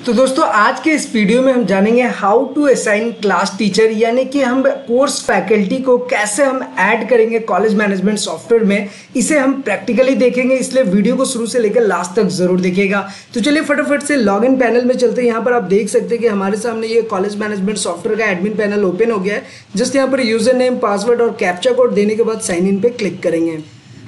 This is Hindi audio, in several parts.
तो दोस्तों आज के इस वीडियो में हम जानेंगे how to assign class teacher, यानी कि हम कोर्स फैकल्टी को कैसे हम ऐड करेंगे कॉलेज मैनेजमेंट सॉफ्टवेयर में। इसे हम प्रैक्टिकली देखेंगे, इसलिए वीडियो को शुरू से लेकर लास्ट तक जरूर देखिएगा। तो चलिए फटाफट से लॉगिन पैनल में चलते हैं। यहाँ पर आप देख सकते हैं कि हमारे सामने ये कॉलेज मैनेजमेंट सॉफ्टवेयर का एडमिन पैनल ओपन हो गया है। जस्ट यहाँ पर यूजर नेम, पासवर्ड और कैप्चा कोड देने के बाद साइन इन पे क्लिक करेंगे।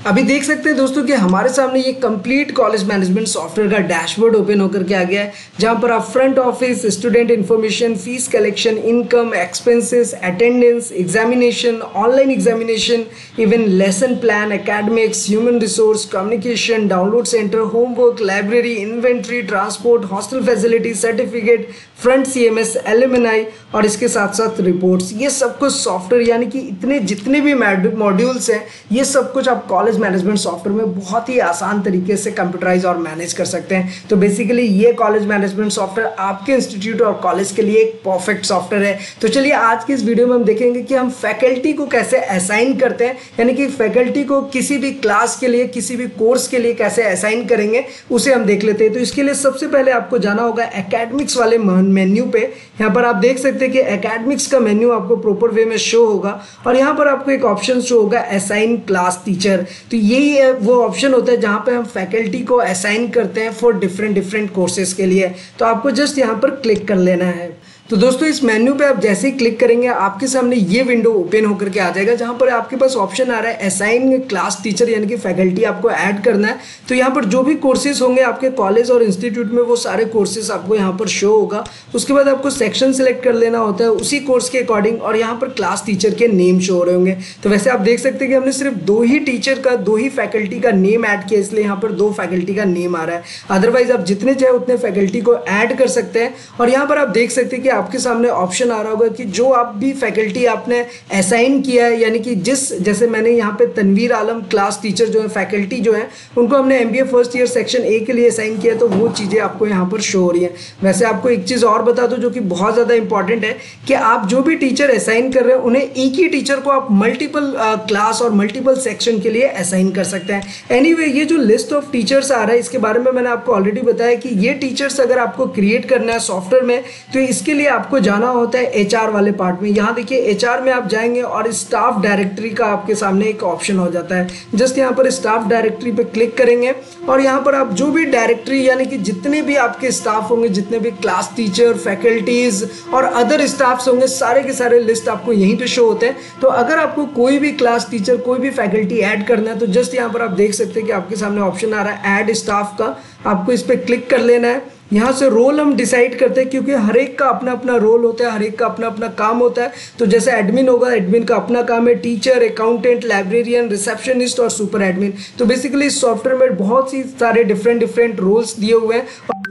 अभी देख सकते हैं दोस्तों कि हमारे सामने ये कंप्लीट कॉलेज मैनेजमेंट सॉफ्टवेयर का डैशबोर्ड ओपन होकर के आ गया है, जहां पर आप front office, student information, fees collection, income, expenses, attendance, examination, online examination, even lesson plan, academics, human resource, communication, download centre, homework, library, inventory, transport, hostel facility, certificate, front CMS, alumni और इसके साथ साथ रिपोर्ट्स, ये सब कुछ सॉफ्टवेयर यानी कि इतने जितने भी मॉड्यूल्स हैं, ये सब कुछ आप कॉलेज मैनेजमेंट सॉफ्टवेयर में बहुत ही आसान तरीके से कंप्यूटराइज और मैनेज कर सकते हैं। तो बेसिकली ये कॉलेज मैनेजमेंट सॉफ्टवेयर आपके इंस्टीट्यूट और कॉलेज के लिए एक परफेक्ट सॉफ्टवेयर है। तो चलिए आज की इस वीडियो में हम देखेंगे कि हम फैकल्टी को कैसे असाइन करते हैं, यानी कि फैकल्टी को किसी भी क्लास के लिए, किसी भी कोर्स के लिए कैसे असाइन करेंगे, उसे हम देख लेते हैं। तो इसके लिए सबसे पहले आपको जाना होगा एकेडमिक्स वाले मेन्यू पे। यहाँ पर आप देख सकते हैं कि एकेडमिक्स का मेन्यू आपको प्रॉपर वे में शो होगा और यहाँ पर आपको एक ऑप्शन शो होगा असाइन क्लास टीचर। तो यही है वो ऑप्शन होता है जहाँ पे हम फैकल्टी को असाइन करते हैं फॉर डिफरेंट कोर्सेज के लिए। तो आपको जस्ट यहाँ पर क्लिक कर लेना है। तो दोस्तों इस मेन्यू पे आप जैसे ही क्लिक करेंगे आपके सामने ये विंडो ओपन होकर के आ जाएगा, जहां पर आपके पास ऑप्शन आ रहा है असाइन क्लास टीचर, यानी कि फैकल्टी आपको ऐड करना है। तो यहाँ पर जो भी कोर्सेज होंगे आपके कॉलेज और इंस्टीट्यूट में, वो सारे कोर्सेज आपको यहाँ पर शो होगा। उसके बाद आपको सेक्शन सेलेक्ट कर लेना होता है उसी कोर्स के अकॉर्डिंग, और यहाँ पर क्लास टीचर के नेम शो हो रहे होंगे। तो वैसे आप देख सकते हैं कि हमने सिर्फ दो ही टीचर का, दो ही फैकल्टी का नेम ऐड किया, इसलिए यहाँ पर दो फैकल्टी का नेम आ रहा है। अदरवाइज आप जितने चाहे उतने फैकल्टी को ऐड कर सकते हैं। और यहाँ पर आप देख सकते हैं कि आपके सामने ऑप्शन आ रहा होगा कि जो आप भी फैकल्टी आपने असाइन किया है, यानी कि जैसे मैंने यहाँ पे तनवीर आलम क्लास टीचर जो है, फैकल्टी जो है, उनको हमने MBA first year section A के लिए असाइन किया, तो वो चीज़ें आपको यहाँ पर शो हो रही हैं। वैसे आपको एक चीज़ और बता दूं जो कि बहुत ज़्यादा इंपॉर्टेंट है कि आप जो भी टीचर असाइन कर रहे हैं उन्हें एक ही टीचर को आप मल्टीपल क्लास और मल्टीपल सेक्शन के लिए असाइन कर सकते हैं। एनीवे ये जो लिस्ट ऑफ टीचर्स आ रहा है, इसके बारे में मैंने आपको ऑलरेडी बताया कि ये टीचर्स अगर आपको क्रिएट करना है सॉफ्टवेयर में, तो इसके लिए आपको जाना होता है HR वाले पार्ट में। यहाँ देखिए HR में आप जाएंगे और स्टाफ डायरेक्टरी का आपके सामने एक ऑप्शन हो जाता है। जस्ट यहाँ पर स्टाफ डायरेक्टरी पे क्लिक करेंगे और यहाँ पर आप जो भी डायरेक्टरी, यानी कि जितने भी आपके स्टाफ होंगे, जितने भी क्लास टीचर, फैकल्टीज और अदर स्टाफ्स होंगे, सारे के सारे लिस्ट आपको यहीं पे शो होते हैं। तो अगर आपको कोई भी क्लास टीचर, कोई भी फैकल्टी ऐड करना है, तो जस्ट यहाँ पर आप देख सकते हैं कि आपके सामने ऑप्शन आ रहा है ऐड स्टाफ का। आपको इस पर क्लिक कर लेना है। यहाँ से रोल हम डिसाइड करते हैं, क्योंकि हर एक का अपना अपना रोल होता है, हर एक का अपना अपना काम होता है। तो जैसे एडमिन होगा, एडमिन का अपना काम है, टीचर, अकाउंटेंट, लाइब्रेरियन, रिसेप्शनिस्ट और सुपर एडमिन। तो बेसिकली इस सॉफ्टवेयर में बहुत सी सारे डिफरेंट रोल्स दिए हुए हैं और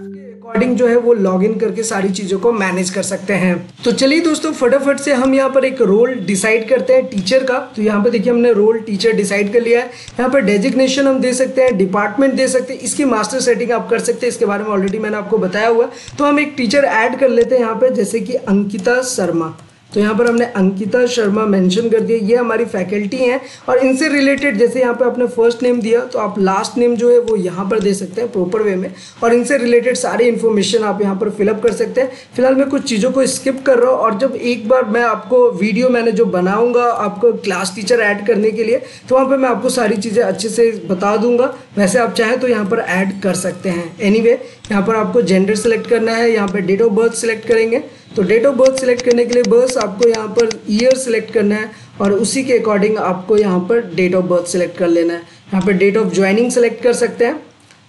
अकॉर्डिंग जो है वो लॉगिन करके सारी चीज़ों को मैनेज कर सकते हैं। तो चलिए दोस्तों फटाफट से हम यहाँ पर एक रोल डिसाइड करते हैं टीचर का। तो यहाँ पर देखिए हमने रोल टीचर डिसाइड कर लिया है। यहाँ पर डेजिग्नेशन हम दे सकते हैं, डिपार्टमेंट दे सकते हैं, इसकी मास्टर सेटिंग आप कर सकते हैं, इसके बारे में ऑलरेडी मैंने आपको बताया हुआ है। तो हम एक टीचर ऐड कर लेते हैं यहाँ पे, जैसे कि अंकिता शर्मा। तो यहाँ पर हमने अंकिता शर्मा मेंशन कर दिया, ये हमारी फैकल्टी हैं और इनसे रिलेटेड जैसे यहाँ पे आपने फर्स्ट नेम दिया, तो आप लास्ट नेम जो है वो यहाँ पर दे सकते हैं प्रॉपर वे में, और इनसे रिलेटेड सारी इन्फॉर्मेशन आप यहाँ पर फिलअप कर सकते हैं। फिलहाल मैं कुछ चीज़ों को स्किप कर रहा हूँ, और जब एक बार मैं आपको वीडियो मैंने जो बनाऊँगा आपको क्लास टीचर ऐड करने के लिए, तो वहाँ पर मैं आपको सारी चीज़ें अच्छे से बता दूंगा। वैसे आप चाहें तो यहाँ पर ऐड कर सकते हैं। एनीवे यहाँ पर आपको जेंडर सेलेक्ट करना है, यहाँ पर डेट ऑफ बर्थ सेलेक्ट करेंगे। तो डेट ऑफ बर्थ सिलेक्ट करने के लिए बस आपको यहाँ पर ईयर सिलेक्ट करना है और उसी के अकॉर्डिंग आपको यहाँ पर डेट ऑफ बर्थ सिलेक्ट कर लेना है। यहाँ पर डेट ऑफ ज्वाइनिंग सेलेक्ट कर सकते हैं।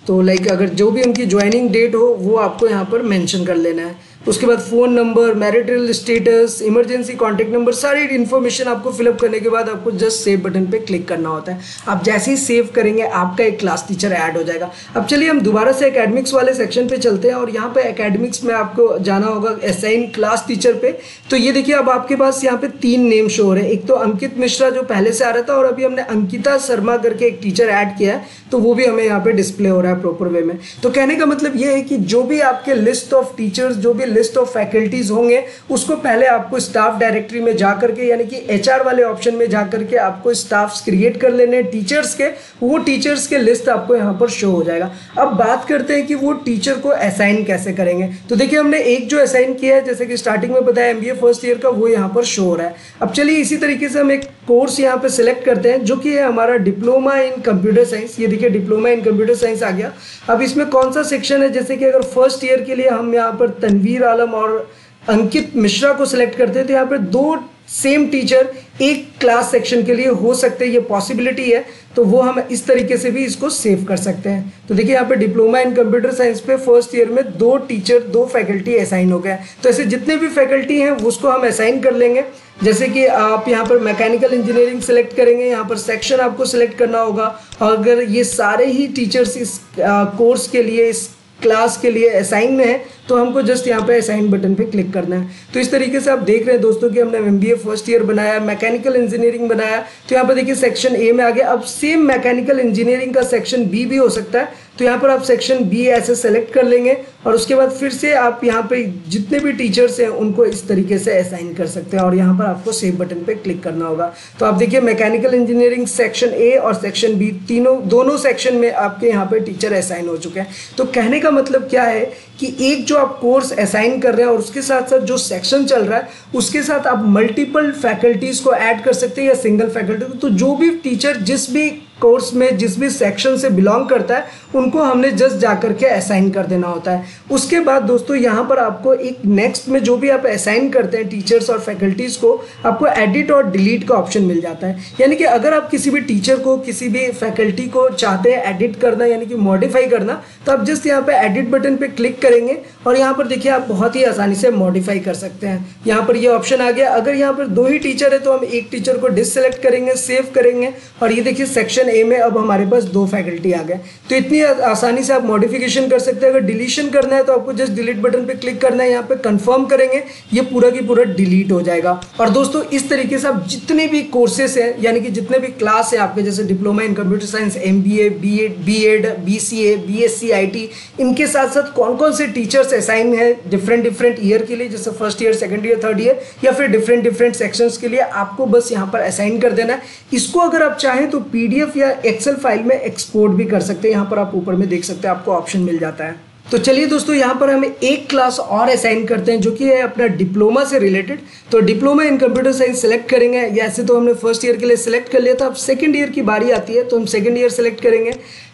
तो लाइक अगर जो भी उनकी ज्वाइनिंग डेट हो वो आपको यहाँ पर मेंशन कर लेना है। उसके बाद phone number, marital status, emergency contact number, सारी इन्फॉर्मेशन आपको फिलअप करने के बाद आपको जस्ट सेव बटन पे क्लिक करना होता है। आप जैसे ही सेव करेंगे आपका एक क्लास टीचर ऐड हो जाएगा। अब चलिए हम दोबारा से एकेडमिक्स वाले सेक्शन पे चलते हैं और यहाँ पे एकेडमिक्स में आपको जाना होगा असाइन क्लास टीचर पे। तो ये देखिए अब आपके पास यहाँ पे 3 नेम शो हो रहे हैं। एक तो अंकित मिश्रा जो पहले से आ रहा था, और अभी हमने अंकिता शर्मा करके एक टीचर ऐड किया है, तो वो भी हमें यहाँ पे डिस्प्ले हो रहा है प्रॉपर वे में। तो कहने का मतलब ये है कि जो भी आपके लिस्ट ऑफ टीचर्स, जो भी लिस्ट ऑफ फैकल्टीज होंगे उसको पहले आपको स्टाफ डायरेक्टरी में जा करके यानी कि HR वाले ऑप्शन में जा करके आपको स्टाफ्स क्रिएट कर लेने हैं टीचर्स के, वो टीचर्स के लिस्ट आपको यहाँ पर शो हो जाएगा। अब बात करते हैं कि वो टीचर को असाइन कैसे करेंगे। तो देखिए हमने एक जो असाइन किया है जैसे कि स्टार्टिंग में बताया MBA फर्स्ट ईयर का, वो यहाँ पर शो हो रहा है। अब चलिए इसी तरीके से हम एक कोर्स यहाँ पे सिलेक्ट करते हैं जो कि है हमारा डिप्लोमा इन कंप्यूटर साइंस। ये देखिए डिप्लोमा इन कंप्यूटर साइंस आ गया। अब इसमें कौन सा सेक्शन है, जैसे कि अगर फर्स्ट ईयर के लिए हम यहाँ पर तनवीर आलम और अंकित मिश्रा को सिलेक्ट करते हैं तो यहाँ पर 2 सेम टीचर एक क्लास सेक्शन के लिए हो सकते हैं, ये पॉसिबिलिटी है। तो वो हम इस तरीके से भी इसको सेव कर सकते हैं। तो देखिए यहाँ पे डिप्लोमा इन कंप्यूटर साइंस पे फर्स्ट ईयर में 2 टीचर 2 फैकल्टी असाइन हो गए। तो ऐसे जितने भी फैकल्टी हैं उसको हम असाइन कर लेंगे। जैसे कि आप यहाँ पर मैकेनिकल इंजीनियरिंग सेलेक्ट करेंगे, यहाँ पर सेक्शन आपको सिलेक्ट करना होगा। और अगर ये सारे ही टीचर्स इस कोर्स के लिए, इस क्लास के लिए असाइन में है तो हमको जस्ट यहाँ पे असाइन बटन पे क्लिक करना है। तो इस तरीके से आप देख रहे हैं दोस्तों कि हमने MBA फर्स्ट ईयर बनाया, मैकेनिकल इंजीनियरिंग बनाया। तो यहाँ पर देखिए सेक्शन A में आ गया। अब सेम मैकेनिकल इंजीनियरिंग का सेक्शन B भी हो सकता है, तो यहाँ पर आप सेक्शन B ऐसे सेलेक्ट कर लेंगे और उसके बाद फिर से आप यहाँ पे जितने भी टीचर्स हैं उनको इस तरीके से असाइन कर सकते हैं और यहाँ पर आपको सेव बटन पे क्लिक करना होगा। तो आप देखिए मैकेनिकल इंजीनियरिंग सेक्शन A और सेक्शन B दोनों सेक्शन में आपके यहाँ पे टीचर असाइन हो चुके हैं। तो कहने का मतलब क्या है कि एक जो आप कोर्स असाइन कर रहे हैं और उसके साथ साथ जो सेक्शन चल रहा है उसके साथ आप मल्टीपल फैकल्टीज को ऐड कर सकते हैं या सिंगल फैकल्टी को। तो जो भी टीचर जिस भी कोर्स में जिस भी सेक्शन से बिलोंग करता है उनको हमने जस्ट जा करके असाइन कर देना होता है। उसके बाद दोस्तों यहाँ पर आपको एक नेक्स्ट में जो भी आप असाइन करते हैं टीचर्स और फैकल्टीज को, आपको एडिट और डिलीट का ऑप्शन मिल जाता है। यानी कि अगर आप किसी भी टीचर को, किसी भी फैकल्टी को चाहते हैं एडिट करना यानी कि मॉडिफाई करना, तो आप जस्ट यहाँ पे एडिट बटन पे क्लिक करेंगे और यहाँ पर देखिए आप बहुत ही आसानी से मॉडिफाई कर सकते हैं। यहाँ पर ये ऑप्शन आ गया। अगर यहाँ पर 2 ही टीचर है तो हम एक टीचर को डिससेलेक्ट करेंगे, सेव करेंगे और ये देखिए सेक्शन A में अब हमारे पास 2 फैकल्टी आ गए। तो इतनी आसानी से आप मॉडिफिकेशन कर सकते हैं। अगर डिलीशन करना है तो आपको जस्ट डिलीट बटन पे क्लिक करना है, यहाँ पे कंफर्म करेंगे, ये पूरा की पूरा डिलीट हो जाएगा। और दोस्तों इस तरीके से आप जितने भी कोर्सेस हैं यानी कि जितने भी क्लास है आपके, जैसे diploma in computer science, MBA, B.Ed, BCA, BSc IT, इनके साथ साथ कौन कौन से टीचर्स असाइन है डिफरेंट ईयर के लिए, जैसे first year, second year, third year या फिर डिफरेंट सेक्शंस के लिए, आपको बस यहाँ पर असाइन कर देना है। इसको अगर आप चाहें तो PDF या एक्सेल फाइल में एक्सपोर्ट भी कर सकते हैं। यहाँ पर आप ऊपर में देख सकते हैं आपको ऑप्शन मिल जाता है। तो चलिए दोस्तों यहाँ पर हमें एक क्लास और असाइन करते हैं जो कि है अपना डिप्लोमा से रिलेटेड। तो diploma in computer science select करेंगे। ऐसे तो हमने फर्स्ट ईयर के लिए सिलेक्ट कर लिया था, अब सेकंड ईयर की बारी आती है तो हम सेकंड ईयर सेलेक्ट करेंगे।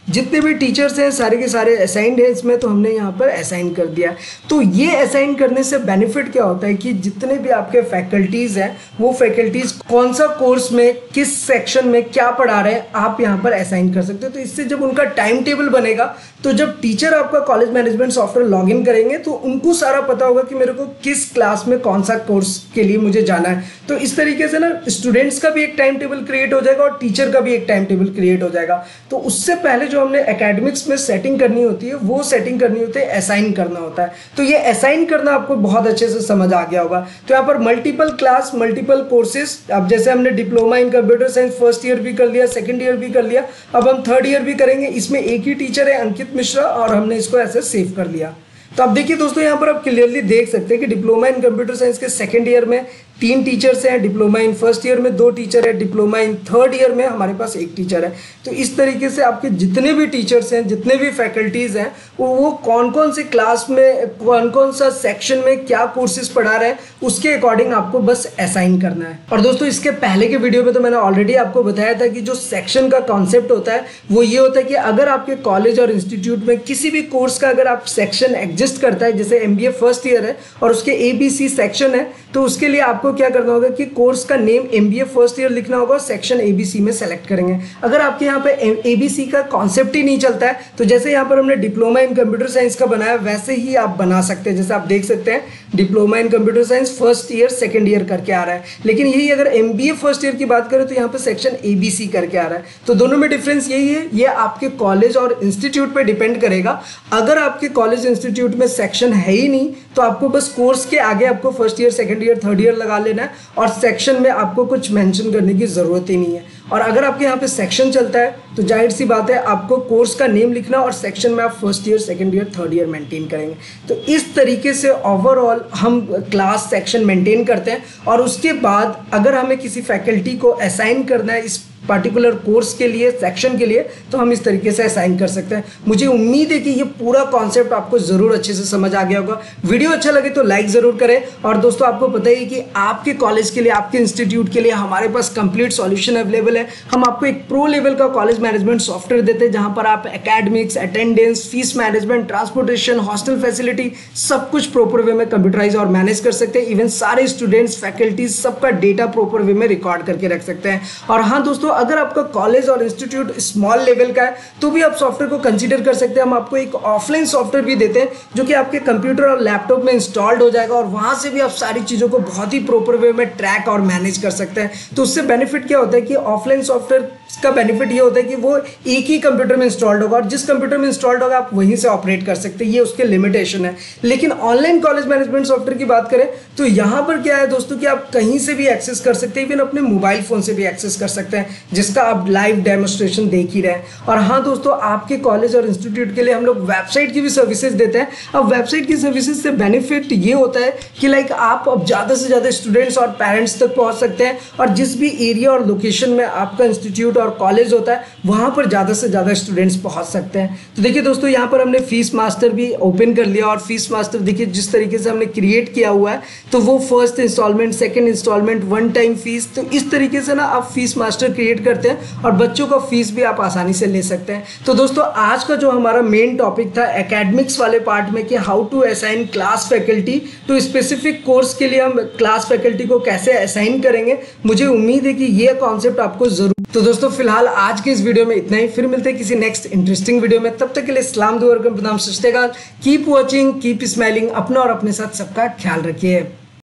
जितने भी टीचर्स हैं सारे के सारे असाइंड हैं इसमें, तो हमने यहाँ पर असाइन कर दिया। तो ये असाइन करने से बेनिफिट क्या होता है कि जितने भी आपके फैकल्टीज़ हैं वो फैकल्टीज़ कौन सा कोर्स में किस सेक्शन में क्या पढ़ा रहे हैं आप यहाँ पर असाइन कर सकते हो। तो इससे जब उनका टाइम टेबल बनेगा तो जब टीचर आपका कॉलेज मैनेजमेंट सॉफ्टवेयर लॉगिन करेंगे तो उनको सारा पता होगा कि मेरे को किस क्लास में कौन सा कोर्स के लिए मुझे जाना है। तो इस तरीके से ना स्टूडेंट्स का भी एक टाइम टेबल क्रिएट हो जाएगा और टीचर का भी एक टाइम टेबल क्रिएट हो जाएगा। तो उससे पहले जो हमने एकेडमिक्स में सेटिंग करनी होती है वो सेटिंग करनी होती है, असाइन करना होता है। तो ये असाइन करना आपको बहुत अच्छे से समझ आ गया होगा। तो यहाँ पर मल्टीपल क्लास, मल्टीपल कोर्सेज, अब जैसे हमने diploma in computer science first year भी कर लिया, सेकंड ईयर भी कर लिया, अब हम थर्ड ईयर भी करेंगे। इसमें एक ही टीचर है अंकित मिश्रा और हमने इसको ऐसे सेव कर लिया। तो अब देखिए दोस्तों यहाँ पर आप क्लियरली देख सकते हैं कि डिप्लोमा इन कंप्यूटर साइंस के सेकंड ईयर में 3 टीचर्स हैं, डिप्लोमा इन फर्स्ट ईयर में 2 टीचर है, डिप्लोमा इन थर्ड ईयर में हमारे पास 1 टीचर है। तो इस तरीके से आपके जितने भी टीचर्स हैं, जितने भी फैकल्टीज़ हैं, वो कौन कौन से क्लास में, कौन कौन सा सेक्शन में क्या कोर्सेज पढ़ा रहे हैं उसके अकॉर्डिंग आपको बस असाइन करना है। और दोस्तों इसके पहले के वीडियो में तो मैंने ऑलरेडी आपको बताया था कि जो सेक्शन का कॉन्सेप्ट होता है वो ये होता है कि अगर आपके कॉलेज और इंस्टीट्यूट में किसी भी कोर्स का अगर आप सेक्शन एग्जिस्ट करता है, जैसे MBA फर्स्ट ईयर है और उसके ABC सेक्शन है, तो उसके लिए आपको क्या करना होगा कि कोर्स का नेम MBA फर्स्ट ईयर लिखना होगा और सेक्शन ABC में सेलेक्ट करेंगे। अगर आपके यहाँ पे ABC का कॉन्सेप्ट ही नहीं चलता है तो जैसे यहाँ पर हमने डिप्लोमा इन कंप्यूटर साइंस का बनाया वैसे ही आप बना सकते हैं। जैसे आप देख सकते हैं diploma in computer science first year second year करके आ रहा है, लेकिन यही अगर MBA फर्स्ट ईयर की बात करें तो यहाँ पे सेक्शन ABC करके आ रहा है। तो दोनों में डिफरेंस यही है, ये आपके कॉलेज और इंस्टीट्यूट पे डिपेंड करेगा। अगर आपके कॉलेज इंस्टीट्यूट में सेक्शन है ही नहीं तो आपको बस कोर्स के आगे आपको first year, second year, third year लगा लेना है और सेक्शन में आपको कुछ मेंशन करने की ज़रूरत ही नहीं है। और अगर आपके यहाँ पे सेक्शन चलता है तो जाहिर सी बात है आपको कोर्स का नेम लिखना और सेक्शन में आप first year, second year, third year maintain करेंगे। तो इस तरीके से ओवरऑल हम क्लास सेक्शन मेंटेन करते हैं। और उसके बाद अगर हमें किसी फैकल्टी को असाइन करना है इस पर्टिकुलर कोर्स के लिए, सेक्शन के लिए, तो हम इस तरीके से असाइन कर सकते हैं। मुझे उम्मीद है कि ये पूरा कॉन्सेप्ट आपको ज़रूर अच्छे से समझ आ गया होगा। वीडियो अच्छा लगे तो लाइक ज़रूर करें। और दोस्तों आपको पता ही कि आपके कॉलेज के लिए, आपके इंस्टीट्यूट के लिए हमारे पास कंप्लीट सॉल्यूशन अवेलेबल है। हम आपको एक प्रो लेवल का कॉलेज मैनेजमेंट सॉफ्टवेयर देते हैं जहाँ पर आप academics, attendance, fees management, transportation, hostel facility सब कुछ प्रॉपर वे में कंप्यूटराइज और मैनेज कर सकते हैं। इवन सारे स्टूडेंट्स, फैकल्टीज सबका डेटा प्रॉपर वे में रिकॉर्ड करके रख सकते हैं। और हाँ दोस्तों, अगर आपका कॉलेज और इंस्टीट्यूट स्मॉल लेवल का है तो भी आप सॉफ्टवेयर को कंसीडर कर सकते हैं। हम आपको एक ऑफलाइन सॉफ्टवेयर भी देते हैं जो कि आपके कंप्यूटर और लैपटॉप में इंस्टॉल्ड हो जाएगा और वहां से भी आप सारी चीज़ों को बहुत ही प्रॉपर वे में ट्रैक और मैनेज कर सकते हैं। तो उससे बेनिफिट क्या होता है कि ऑफलाइन सॉफ्टवेयर का बेनिफिट ये होता है कि वो एक ही कंप्यूटर में इंस्टॉल्ड होगा और जिस कंप्यूटर में इंस्टॉल्ड होगा आप वहीं से ऑपरेट कर सकते हैं। ये उसके लिमिटेशन है। लेकिन ऑनलाइन कॉलेज मैनेजमेंट सॉफ्टवेयर की बात करें तो यहाँ पर क्या है दोस्तों कि आप कहीं से भी एक्सेस कर सकते हैं, इवन अपने मोबाइल फोन से भी एक्सेस कर सकते हैं, जिसका आप लाइव डेमोस्ट्रेशन देख ही रहे हैं। और हाँ दोस्तों, आपके कॉलेज और इंस्टीट्यूट के लिए हम लोग वेबसाइट की भी सर्विसेज देते हैं। अब वेबसाइट की सर्विसेज से बेनिफिट ये होता है कि लाइक आप अब ज़्यादा से ज़्यादा स्टूडेंट्स और पेरेंट्स तक पहुँच सकते हैं और जिस भी एरिया और लोकेशन में आपका इंस्टीट्यूट और कॉलेज होता है वहाँ पर ज़्यादा से ज़्यादा स्टूडेंट्स पहुँच सकते हैं। तो देखिए दोस्तों, यहाँ पर हमने फीस मास्टर भी ओपन कर लिया और फीस मास्टर देखिए जिस तरीके से हमने क्रिएट किया हुआ है, तो वो first instalment, second instalment, one time fees, तो इस तरीके से ना आप फीस मास्टर क्रिएट करते हैं और बच्चों का फीस भी आप आसानी से ले सकते हैं। तो दोस्तों आज का जो हमारा मेन टॉपिक था एकेडमिक्स वाले पार्ट में कि how to assign class faculty to specific course के लिए हम क्लास फैकल्टी को कैसे असाइन करेंगे, मुझे उम्मीद है कि ये कॉन्सेप्ट आपको जरूर। तो दोस्तों फिलहाल आज के इस वीडियो में इतना ही, फिर मिलते हैं किसी नेक्स्ट इंटरेस्टिंग वीडियो में। तब तक के लिए सलाम दुआ और प्रणाम, सत श्री अकाल, कीप वॉचिंग, कीप स्माइलिंग, अपना और अपने साथ सबका ख्याल रखिए।